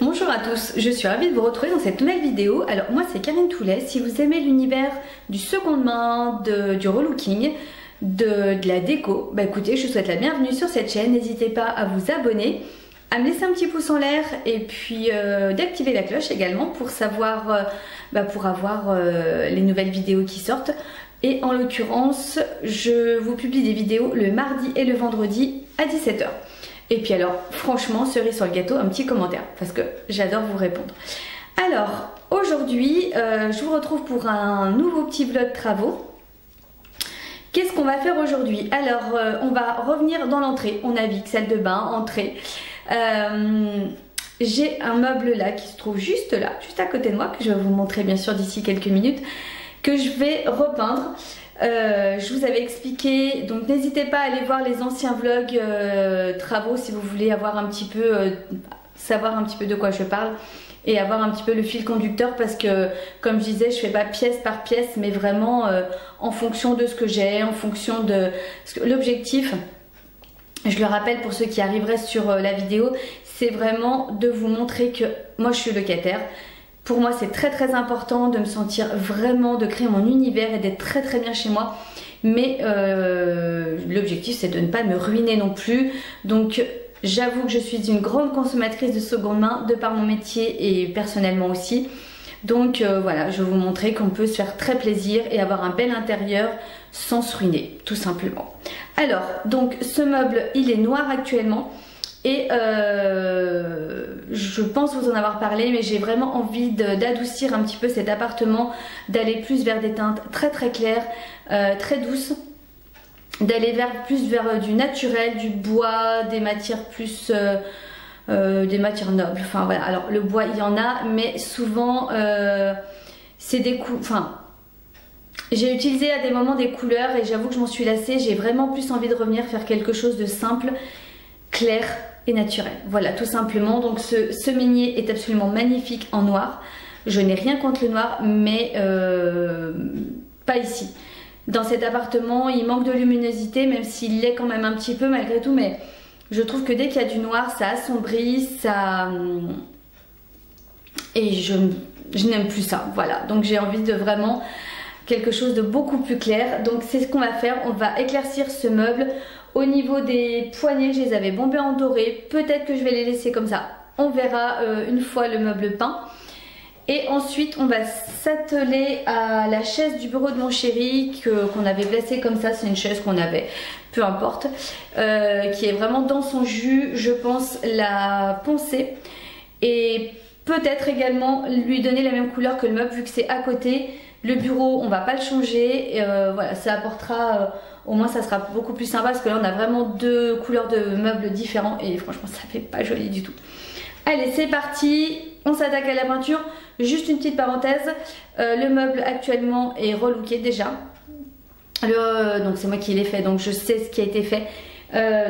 Bonjour à tous, je suis ravie de vous retrouver dans cette nouvelle vidéo. Alors moi c'est Karine Toulet. Si vous aimez l'univers du seconde main, du relooking, de la déco, bah écoutez, je vous souhaite la bienvenue sur cette chaîne. N'hésitez pas à vous abonner, à me laisser un petit pouce en l'air et puis d'activer la cloche également pour savoir, pour avoir les nouvelles vidéos qui sortent. Et en l'occurrence, je vous publie des vidéos le mardi et le vendredi à 17 h. Et puis alors, franchement, cerise sur le gâteau, un petit commentaire, parce que j'adore vous répondre. Alors, aujourd'hui, je vous retrouve pour un nouveau petit vlog travaux. Qu'est-ce qu'on va faire aujourd'hui? Alors, on va revenir dans l'entrée. On navigue, salle de bain, entrée. J'ai un meuble là, qui se trouve juste là, juste à côté de moi, que je vais vous montrer bien sûr d'ici quelques minutes, que je vais repeindre. Je vous avais expliqué, donc n'hésitez pas à aller voir les anciens vlogs travaux si vous voulez avoir un petit peu, savoir un petit peu de quoi je parle et avoir un petit peu le fil conducteur, parce que comme je disais, je fais pas pièce par pièce mais vraiment en fonction de ce que j'ai, en fonction de l'objectif. Je le rappelle pour ceux qui arriveraient sur la vidéo, c'est vraiment de vous montrer que moi je suis locataire. Pour moi c'est très important de me sentir vraiment, de créer mon univers et d'être très bien chez moi. Mais l'objectif c'est de ne pas me ruiner non plus. Donc j'avoue que je suis une grande consommatrice de seconde main de par mon métier et personnellement aussi. Donc voilà, je vais vous montrer qu'on peut se faire très plaisir et avoir un bel intérieur sans se ruiner, tout simplement. Alors, donc ce meuble il est noir actuellement. Et je pense vous en avoir parlé, mais j'ai vraiment envie d'adoucir un petit peu cet appartement, d'aller plus vers des teintes très claires, très douces, d'aller plus vers du naturel, du bois, des matières plus, des matières nobles. Enfin voilà, alors le bois il y en a, mais souvent c'est des coups, enfin j'ai utilisé à des moments des couleurs et j'avoue que je m'en suis lassée. J'ai vraiment plus envie de revenir faire quelque chose de simple, clair et naturel. Voilà, tout simplement. Donc ce meunier est absolument magnifique en noir. Je n'ai rien contre le noir, mais pas ici. Dans cet appartement, il manque de luminosité, même s'il l'est quand même un petit peu malgré tout, mais je trouve que dès qu'il y a du noir, ça assombrit, ça... Et je n'aime plus ça. Voilà, donc j'ai envie de vraiment quelque chose de beaucoup plus clair. Donc c'est ce qu'on va faire, on va éclaircir ce meuble. Au niveau des poignées, je les avais bombés en doré. Peut-être que je vais les laisser comme ça. On verra une fois le meuble peint. Et ensuite, on va s'atteler à la chaise du bureau de mon chéri qu'on avait placée comme ça. C'est une chaise qu'on avait, peu importe, qui est vraiment dans son jus. Je pense la poncer et peut-être également lui donner la même couleur que le meuble vu que c'est à côté. Le bureau, on va pas le changer. Voilà, ça apportera... au moins ça sera beaucoup plus sympa parce que là on a vraiment deux couleurs de meubles différents et franchement ça fait pas joli du tout. Allez, c'est parti, on s'attaque à la peinture. Juste une petite parenthèse, le meuble actuellement est relooké déjà. Donc c'est moi qui l'ai fait, donc je sais ce qui a été fait.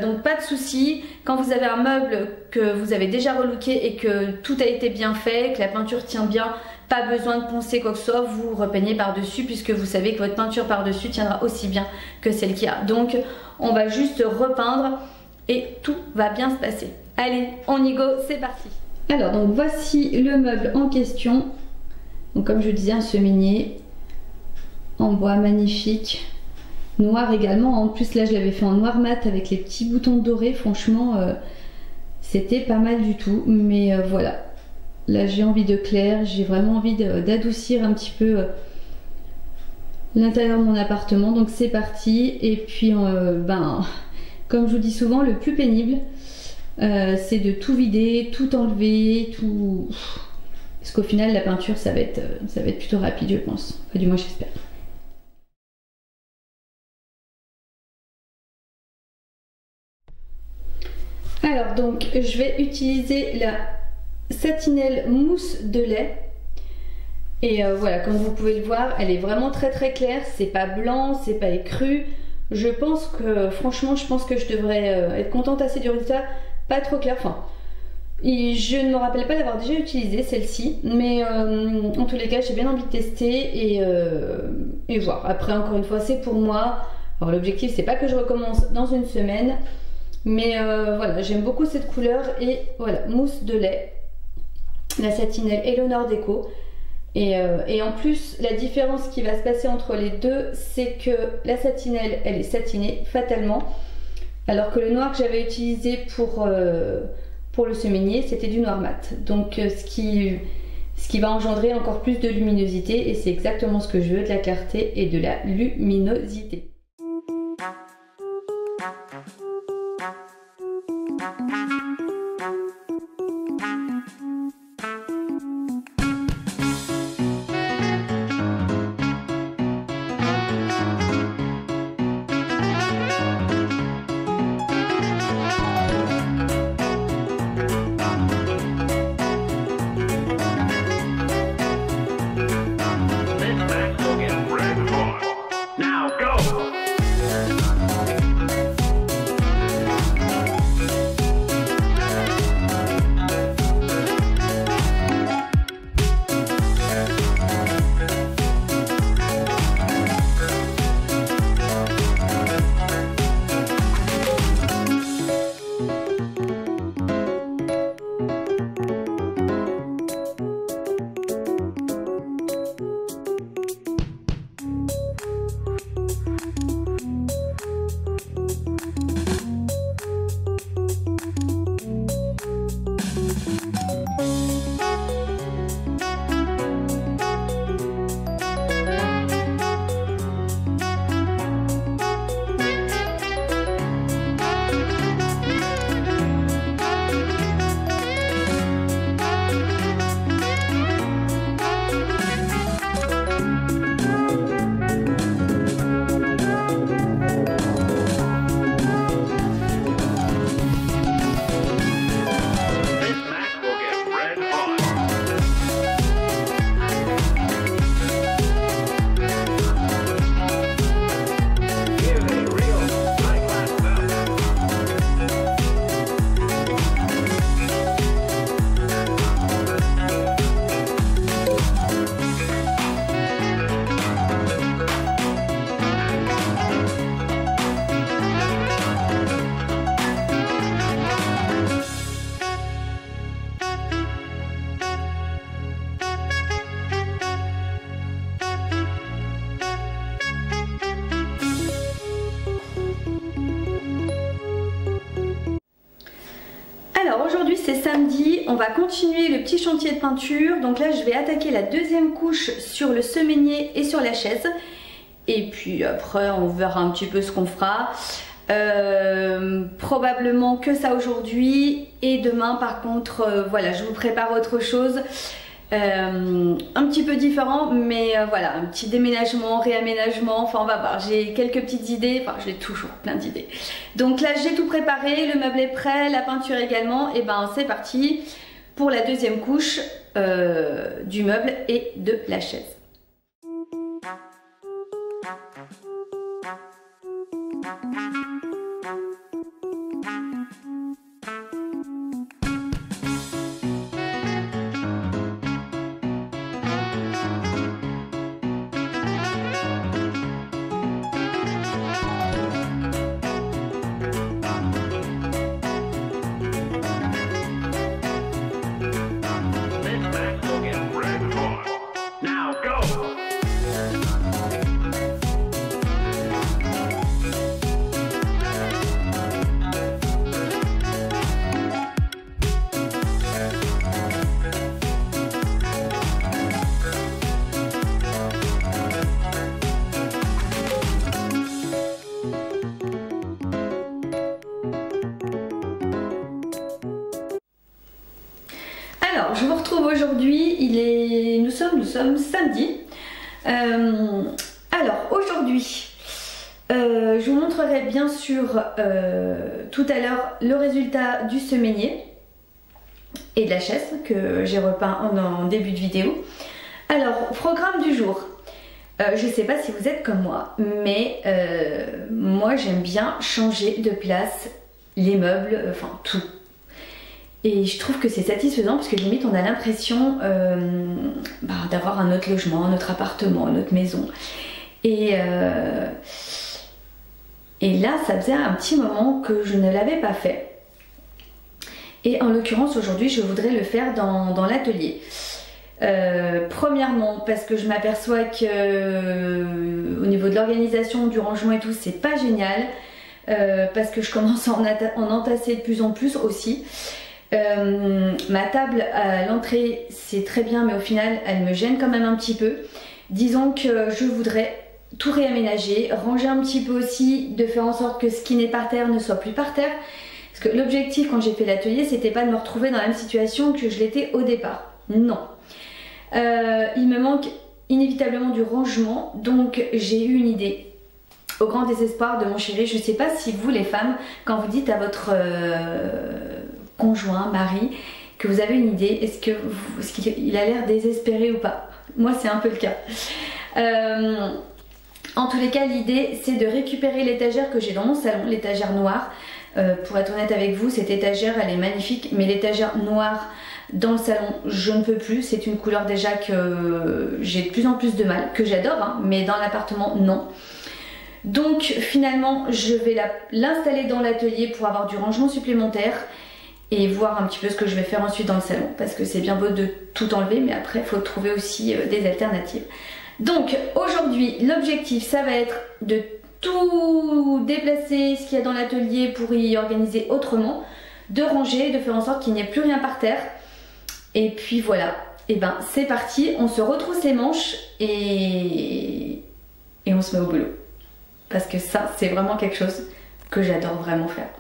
Donc pas de souci, quand vous avez un meuble que vous avez déjà relooké et que tout a été bien fait, que la peinture tient bien, pas besoin de poncer quoi que ce soit, vous repeignez par dessus puisque vous savez que votre peinture par dessus tiendra aussi bien que celle qu'il y a. Donc on va juste repeindre et tout va bien se passer. Allez, on y go, c'est parti. Alors donc voici le meuble en question. Donc comme je disais, un cheminée en bois magnifique. Noir également, en plus là je l'avais fait en noir mat avec les petits boutons dorés, franchement c'était pas mal du tout, mais voilà, là j'ai envie de clair, j'ai vraiment envie d'adoucir un petit peu l'intérieur de mon appartement, donc c'est parti. Et puis comme je vous dis souvent, le plus pénible c'est de tout vider, tout enlever, tout... Parce qu'au final la peinture ça va être plutôt rapide je pense, enfin, du moins j'espère. Alors donc je vais utiliser la satinelle mousse de lait et voilà, comme vous pouvez le voir, elle est vraiment très claire, c'est pas blanc, c'est pas écru. Je pense que franchement je devrais être contente assez du résultat, pas trop clair, enfin je ne me rappelle pas l'avoir déjà utilisé celle-ci, mais en tous les cas j'ai bien envie de tester et voir. Après encore une fois c'est pour moi, alors l'objectif c'est pas que je recommence dans une semaine, Mais voilà, j'aime beaucoup cette couleur. Et voilà, mousse de lait, la satinelle Eleanor Déco. Et en plus, la différence qui va se passer entre les deux, c'est que la satinelle, elle est satinée fatalement, alors que le noir que j'avais utilisé pour le semainier, c'était du noir mat. Donc ce qui va engendrer encore plus de luminosité, et c'est exactement ce que je veux, de la clarté et de la luminosité. Alors aujourd'hui c'est samedi, on va continuer le petit chantier de peinture. Donc là je vais attaquer la deuxième couche sur le semainier et sur la chaise. Et puis après on verra un petit peu ce qu'on fera. Probablement que ça aujourd'hui. Et demain par contre voilà, je vous prépare autre chose. Un petit peu différent, mais voilà, un petit déménagement, réaménagement, enfin on va voir, j'ai quelques petites idées, enfin j'ai toujours plein d'idées. Donc là j'ai tout préparé, le meuble est prêt, la peinture également, et ben c'est parti pour la deuxième couche du meuble et de la chaise. Alors, je vous retrouve aujourd'hui, nous sommes samedi. Alors, aujourd'hui, je vous montrerai bien sûr tout à l'heure le résultat du semainier et de la chaise que j'ai repeint en début de vidéo. Alors, programme du jour. Je ne sais pas si vous êtes comme moi, mais moi j'aime bien changer de place les meubles, enfin tout. Et je trouve que c'est satisfaisant parce que limite on a l'impression d'avoir un autre logement, un autre appartement, une autre maison. Et Et là, ça faisait un petit moment que je ne l'avais pas fait. Et en l'occurrence, aujourd'hui, je voudrais le faire dans l'atelier. Premièrement, parce que je m'aperçois que au niveau de l'organisation, du rangement et tout, c'est pas génial. Parce que je commence à en entasser de plus en plus aussi. Ma table à l'entrée, c'est très bien, mais au final, elle me gêne quand même un petit peu. Disons que je voudrais tout réaménager, ranger un petit peu aussi, de faire en sorte que ce qui n'est par terre ne soit plus par terre. Parce que l'objectif quand j'ai fait l'atelier, c'était pas de me retrouver dans la même situation que je l'étais au départ. Non. Il me manque inévitablement du rangement, donc j'ai eu une idée. Au grand désespoir de mon chéri, je ne sais pas si vous les femmes, quand vous dites à votre conjoint, mari, que vous avez une idée, est-ce qu'il a l'air désespéré ou pas? Moi c'est un peu le cas. En tous les cas, l'idée c'est de récupérer l'étagère que j'ai dans mon salon, l'étagère noire. Pour être honnête avec vous, cette étagère elle est magnifique, mais l'étagère noire dans le salon je ne peux plus. C'est une couleur déjà que j'ai de plus en plus de mal, que j'adore hein, mais dans l'appartement non. Donc finalement je vais l'installer dans l'atelier pour avoir du rangement supplémentaire et voir un petit peu ce que je vais faire ensuite dans le salon, parce que c'est bien beau de tout enlever mais après il faut trouver aussi des alternatives. Donc aujourd'hui l'objectif ça va être de tout déplacer ce qu'il y a dans l'atelier pour y organiser autrement, de ranger, de faire en sorte qu'il n'y ait plus rien par terre. Et puis voilà, et ben c'est parti, on se retrousse les manches et on se met au boulot. Parce que ça c'est vraiment quelque chose que j'adore vraiment faire.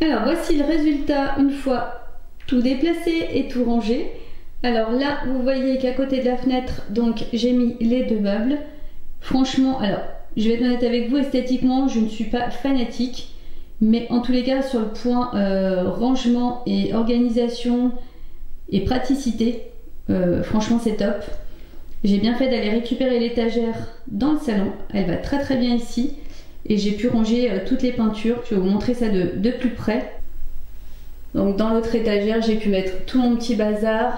Alors voici le résultat une fois tout déplacé et tout rangé. Alors là vous voyez qu'à côté de la fenêtre donc j'ai mis les deux meubles. Franchement, alors je vais être honnête avec vous, esthétiquement je ne suis pas fanatique, mais en tous les cas sur le point rangement et organisation et praticité, franchement c'est top. J'ai bien fait d'aller récupérer l'étagère dans le salon, elle va très très bien ici. Et j'ai pu ranger toutes les peintures, je vais vous montrer ça de plus près. Donc dans l'autre étagère j'ai pu mettre tout mon petit bazar.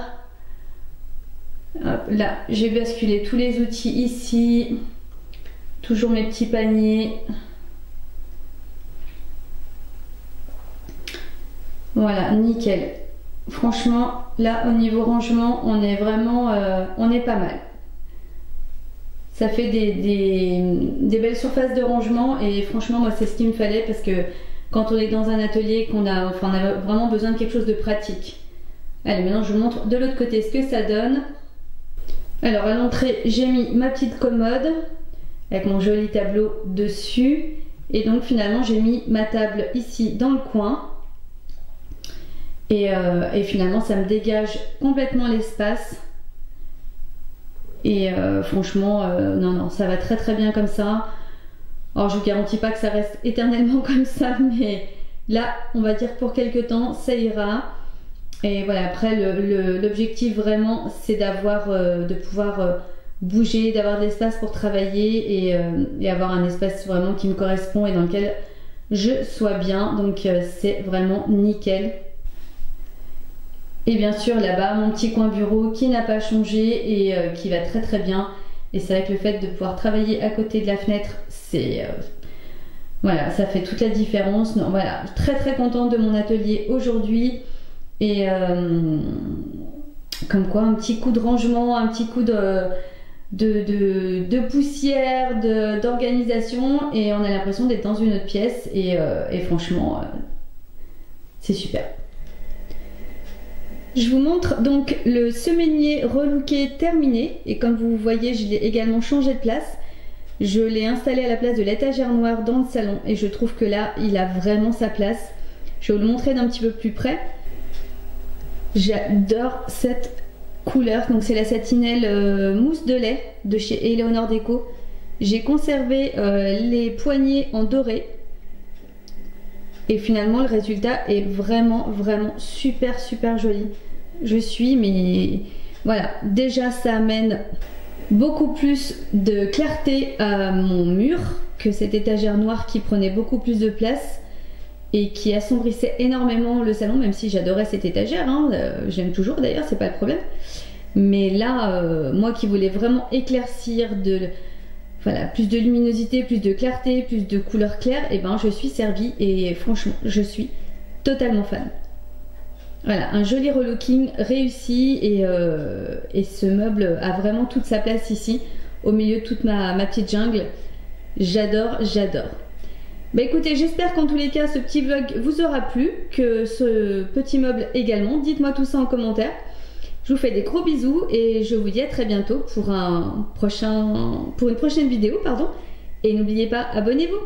Hop, là j'ai basculé tous les outils ici, toujours mes petits paniers. Voilà, nickel. Franchement là au niveau rangement on est vraiment on est pas mal. Ça fait des belles surfaces de rangement et franchement moi c'est ce qu'il me fallait, parce que quand on est dans un atelier qu'on a, on a vraiment besoin de quelque chose de pratique. Allez, maintenant je vous montre de l'autre côté ce que ça donne. Alors à l'entrée j'ai mis ma petite commode avec mon joli tableau dessus, et donc finalement j'ai mis ma table ici dans le coin et finalement ça me dégage complètement l'espace. Et franchement non ça va très très bien comme ça. Alors je vous garantis pas que ça reste éternellement comme ça, mais là on va dire pour quelques temps ça ira. Et voilà, après l'objectif vraiment c'est d'avoir de pouvoir bouger, d'avoir de l'espace pour travailler et avoir un espace vraiment qui me correspond et dans lequel je sois bien. Donc c'est vraiment nickel. Et bien sûr là-bas mon petit coin bureau qui n'a pas changé et qui va très très bien. Et c'est vrai que le fait de pouvoir travailler à côté de la fenêtre, c'est voilà, ça fait toute la différence. Non, voilà, très très contente de mon atelier aujourd'hui. Et comme quoi, un petit coup de rangement, un petit coup de poussière, d'organisation, et on a l'impression d'être dans une autre pièce. Et franchement, c'est super. Je vous montre donc le semainier relooké terminé. Et comme vous voyez, je l'ai également changé de place. Je l'ai installé à la place de l'étagère noire dans le salon. Et je trouve que là, il a vraiment sa place. Je vais vous le montrer d'un petit peu plus près. J'adore cette couleur. Donc c'est la satinelle mousse de lait de chez Eleonore Déco. J'ai conservé les poignées en doré. Et finalement le résultat est vraiment super joli. Je suis mais voilà, déjà ça amène beaucoup plus de clarté à mon mur que cette étagère noire qui prenait beaucoup plus de place et qui assombrissait énormément le salon, même si j'adorais cette étagère, hein, j'aime toujours d'ailleurs, c'est pas le problème. Mais là, moi qui voulais vraiment éclaircir voilà, plus de luminosité, plus de clarté, plus de couleurs claires, et ben je suis servie et franchement je suis totalement fan. Voilà, un joli relooking réussi et ce meuble a vraiment toute sa place ici, au milieu de toute ma petite jungle. J'adore. Bah écoutez, j'espère qu'en tous les cas ce petit vlog vous aura plu, que ce petit meuble également. Dites-moi tout ça en commentaire. Je vous fais des gros bisous et je vous dis à très bientôt pour une prochaine vidéo, pardon. Et n'oubliez pas, abonnez-vous.